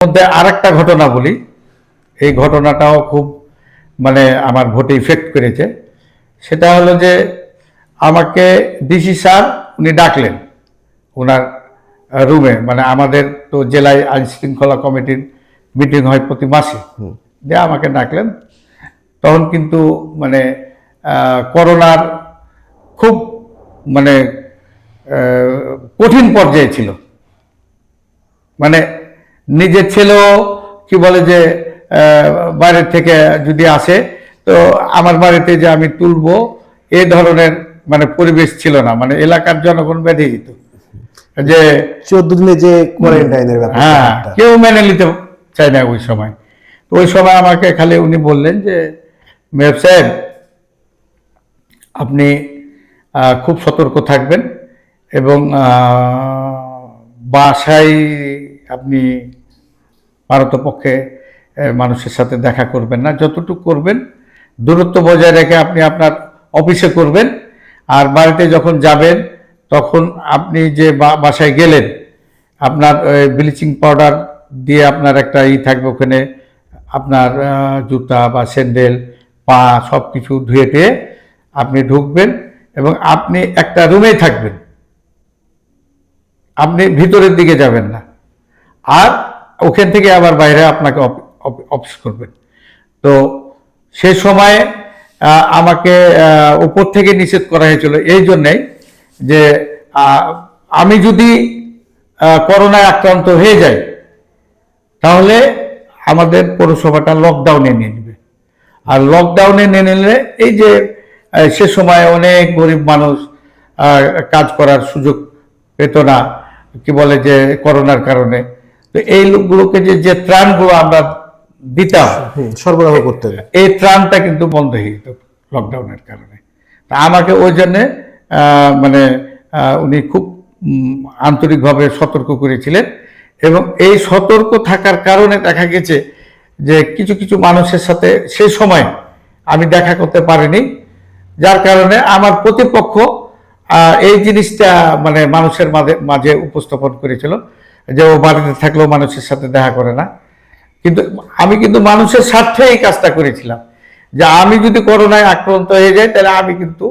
মধ্যে আরেকটা ঘটনা বলি, এই ঘটনাটাও খুব মানে আমার ভোটে ইফেক্ট করেছে। সেটা হলো যে আমাকে ডিসি স্যার উনি ডাকলেন ওনার রুমে, মানে আমাদের তো জেলায় আইন শৃঙ্খলা কমিটির মিটিং হয় প্রতি মাসে, যে আমাকে ডাকলেন। তখন কিন্তু মানে করোনার খুব মানে কঠিন পর্যায়ে ছিল। মানে নিজের ছেলেও কি বলে যে বাইরের থেকে যদি আসে তো আমার বাড়িতে যে আমি তুলবো এ ধরনের মানে পরিবেশ ছিল না, মানে এলাকার জনগণ বেঁধে যেত যে 14 দিনে যে কোয়ারেন্টাইনের ব্যাপার, হ্যাঁ, কেউ মেনে নিতে চায় না ওই সময়। তো ওই সময় আমাকে খালি উনি বললেন যে মেয়র সাহেব আপনি খুব সতর্ক থাকবেন এবং বাসায় আপনি পারতপক্ষে মানুষের সাথে দেখা করবেন না, যতটুকু করবেন দূরত্ব বজায় রেখে আপনি আপনার অফিসে করবেন। আর বাড়িতে যখন যাবেন তখন আপনি যে বাসায় গেলেন আপনার ব্লিচিং পাউডার দিয়ে আপনার একটা থাকবে ওখানে, আপনার জুতা বা স্যান্ডেল পা সব কিছু ধুয়ে টুয়ে আপনি ঢুকবেন এবং আপনি একটা রুমেই থাকবেন, আপনি ভিতরের দিকে যাবেন না। আর ওখান থেকে আবার বাইরে আপনাকে অফিস করবেন। তো সে সময় আমাকে উপর থেকে নিষেধ করা হয়েছিল এই জন্যেই যে আমি যদি করোনায় আক্রান্ত হয়ে যাই তাহলে আমাদের পৌরসভাটা লকডাউনে নিয়ে নেবে। আর লকডাউনে নিয়ে নিলে এই যে সে সময় অনেক গরিব মানুষ কাজ করার সুযোগ পেত না, কি বলে যে করোনার কারণে। তো এই লোকগুলোকে যে ত্রাণগুলো আমরা দিতাম সরবরাহ করতে, এই ত্রাণটা কিন্তু বন্ধ হয়ে যেত লকডাউনের কারণে। তা আমাকে ওই জন্যে মানে উনি খুব আন্তরিকভাবে সতর্ক করেছিলেন এবং এই সতর্ক থাকার কারণে দেখা গেছে যে কিছু কিছু মানুষের সাথে সেই সময় আমি দেখা করতে পারিনি, যার কারণে আমার প্রতিপক্ষ এই জিনিসটা মানে মানুষের মাঝে উপস্থাপন করেছিল যে ও বাড়িতে থাকলেও মানুষের সাথে দেখা করে না। কিন্তু আমি কিন্তু মানুষের স্বার্থে এই কাজটা করেছিলাম যে আমি যদি করোনায় আক্রান্ত হয়ে যাই তাহলে আমি কিন্তু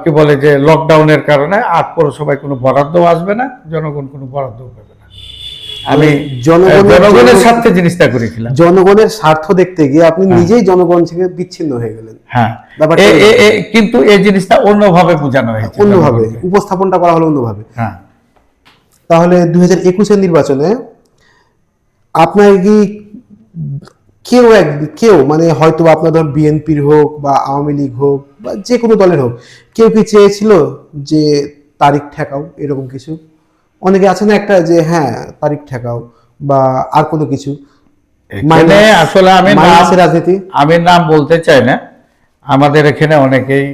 কি বলে যে লকডাউনের কারণে আর পৌরসভায় কোনো বরাদ্দ আসবে না, জনগণ কোনো বরাদ্দ পাবে না। আমি জনগণের স্বার্থে জিনিসটা করেছিলাম। জনগণের স্বার্থ দেখতে গিয়ে আপনি নিজেই জনগণ থেকে বিচ্ছিন্ন হয়ে গেলেন। হ্যাঁ, কিন্তু এই জিনিসটা অন্যভাবে বোঝানো হয়েছে, অন্যভাবে উপস্থাপনটা করা হলো অন্যভাবে। হ্যাঁ, তাহলে 2021-এর নির্বাচনে আপনার কি কেউ মানে হয়তো আপনার ধর বিএনপির হোক বা আওয়ামী লীগ হোক বা যে কোনো দলের হোক, কেউ কি চেয়েছিল যে তারিখ ঠেকাও এরকম কিছু? অনেকে আছে না একটা যে হ্যাঁ তারিখ ঠেকাও বা আর কোনো কিছু, মানে আসলে রাজনীতি আমি নাম বলতে চাই না, আমাদের এখানে অনেকেই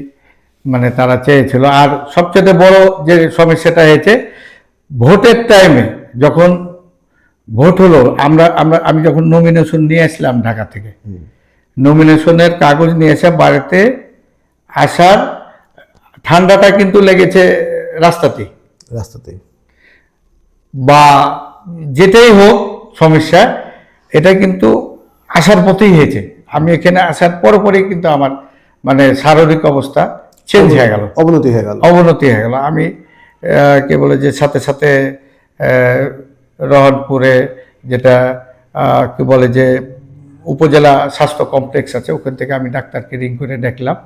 মানে তারা চেয়েছিল। আর সবচেয়ে বড় যে সমস্যাটা হয়েছে ভোটের টাইমে, যখন ভোট হলো আমি যখন নমিনেশন নিয়ে আসলাম ঢাকা থেকে, নমিনেশনের কাগজ নিয়ে এসে বাড়িতে আসার ঠান্ডাটা কিন্তু লেগেছে রাস্তাতে বা যেটাই হোক সমস্যা, এটা কিন্তু আসার পথেই হয়েছে। আমি এখানে আসার পরপরই কিন্তু আমার মানে শারীরিক অবস্থা চেঞ্জ হয়ে গেল, অবনতি হয়ে গেল। আমি কে বলে যে সাথে সাথে রহনপুরে যেটা কি বলে যে উপজেলা স্বাস্থ্য কমপ্লেক্স আছে, ওখান থেকে আমি ডাক্তারকে রিং করে দেখলাম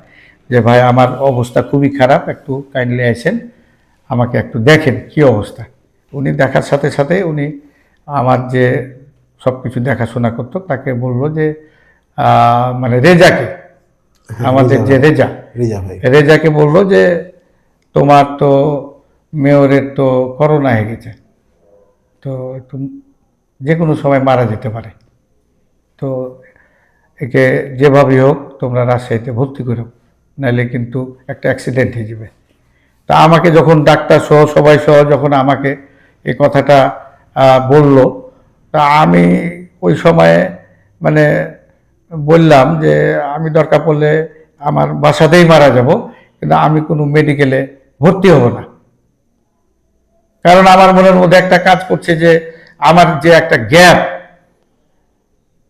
যে ভাই আমার অবস্থা খুবই খারাপ, একটু কাইন্ডলি আসেন, আমাকে একটু দেখেন কি অবস্থা। উনি দেখার সাথে সাথে উনি আমার যে সব কিছু দেখাশোনা করতো তাকে বললো যে মানে রেজাকে, আমাদের যে রেজাকে বললো যে তোমার তো মেয়রের তো করোনা হয়ে গেছে, তো যে কোনো সময় মারা যেতে পারে, তো একে যেভাবেই হোক তোমরা রাজশাহীতে ভর্তি করো, নাহলে কিন্তু একটা অ্যাক্সিডেন্ট হয়ে যাবে। তা আমাকে যখন ডাক্তার সহ সবাই সহ যখন আমাকে এই কথাটা বলল, তা আমি ওই সময়ে মানে বললাম যে আমি দরকার পড়লে আমার বাসাতেই মারা যাব, কিন্তু আমি কোনো মেডিকেলে ভর্তি হব না। কারণ আমার মনের মধ্যে একটা কাজ করছে যে আমার যে একটা গ্যাপ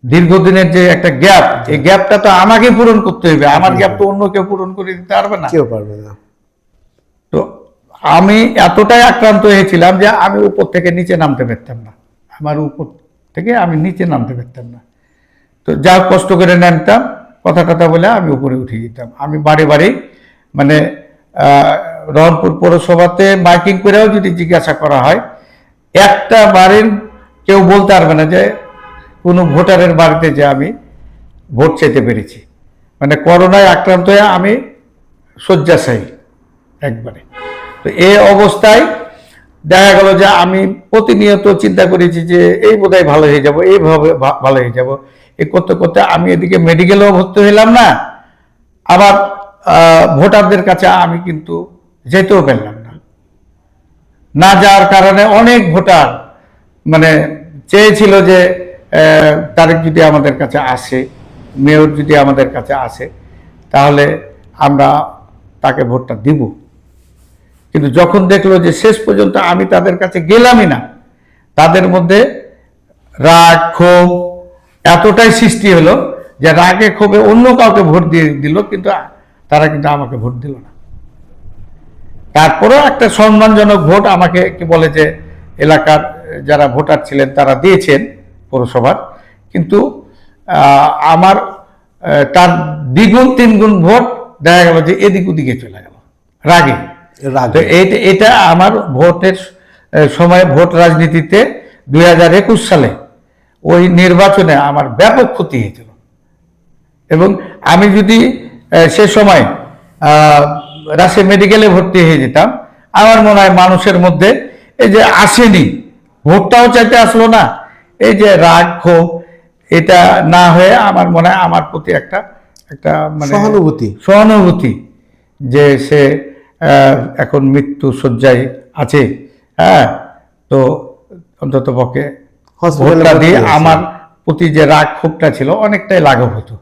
দীর্ঘদিনের যে একটা গ্যাপ, এই গ্যাপটা তো আমাকে পূরণ করতে হবে, আমার গ্যাপ তো অন্য কেউ পূরণ করে দিতে পারবে না। কেউ পারবে না। তো আমি এতটাই আক্রান্ত হয়েছিলাম যে আমি উপর থেকে নিচে নামতে পারতাম না, আমার উপর থেকে আমি নিচে নামতে পারতাম না। তো যা কষ্ট করে নামতাম, কথা টথা বলে আমি উপরে উঠে যেতাম। আমি বাড়ি বাড়ি মানে রহনপুর পৌরসভাতে মাইকিং করেও যদি জিজ্ঞাসা করা হয়, একটা বাড়ির কেউ বলতে পারবে না যে কোনো ভোটারের বাড়িতে যে আমি ভোট চাইতে পেরেছি। মানে করোনায় আক্রান্ত হয়ে আমি শয্যাশায়ী একবারে। তো এই অবস্থায় দেখা গেল যে আমি প্রতিনিয়ত চিন্তা করেছি যে এই বোধহয় ভালো হয়ে যাব, এইভাবে ভালো হয়ে যাব। এই করতে করতে আমি এদিকে মেডিকেলেও ভর্তি হইলাম না, আবার ভোটারদের কাছে আমি কিন্তু যেতেও পারলাম না। না যাওয়ার কারণে অনেক ভোটার মানে চেয়েছিল যে তারেক যদি আমাদের কাছে আসে, মেয়র যদি আমাদের কাছে আসে, তাহলে আমরা তাকে ভোটটা দিব। কিন্তু যখন দেখলো যে শেষ পর্যন্ত আমি তাদের কাছে গেলামই না, তাদের মধ্যে রাগ ক্ষোভ এতটাই সৃষ্টি হলো যে রাগে ক্ষোভে অন্য কাউকে ভোট দিয়ে দিল, কিন্তু তারা কিন্তু আমাকে ভোট দিল না। তারপরেও একটা সম্মানজনক ভোট আমাকে কি বলে যে এলাকার যারা ভোটার ছিলেন তারা দিয়েছেন পৌরসভার, কিন্তু আমার তার দ্বিগুণ তিনগুণ ভোট দেখা গেল যে এদিক ওদিকে চলে গেল রাগে। তো এটা আমার ভোটের সময়, ভোট রাজনীতিতে 2021 সালে ওই নির্বাচনে আমার ব্যাপক ক্ষতি হয়েছিল। এবং আমি যদি সে সময় রাজশাহী মেডিকেলে ভর্তি হয়ে যেতাম, আমার মনে হয় মানুষের মধ্যে এই যে আসেনি, ভোটটাও চাইতে আসলো না, এই যে রাগ ক্ষোভ, এটা না হয়ে আমার মনে হয় আমার প্রতি একটা একটা মানে সহানুভূতি যে সে এখন মৃত্যু শয্যায় আছে, হ্যাঁ, তো অন্তত পক্ষে ভোটটা দিয়ে আমার প্রতি যে রাগ ক্ষোভটা ছিল অনেকটাই লাঘব হতো।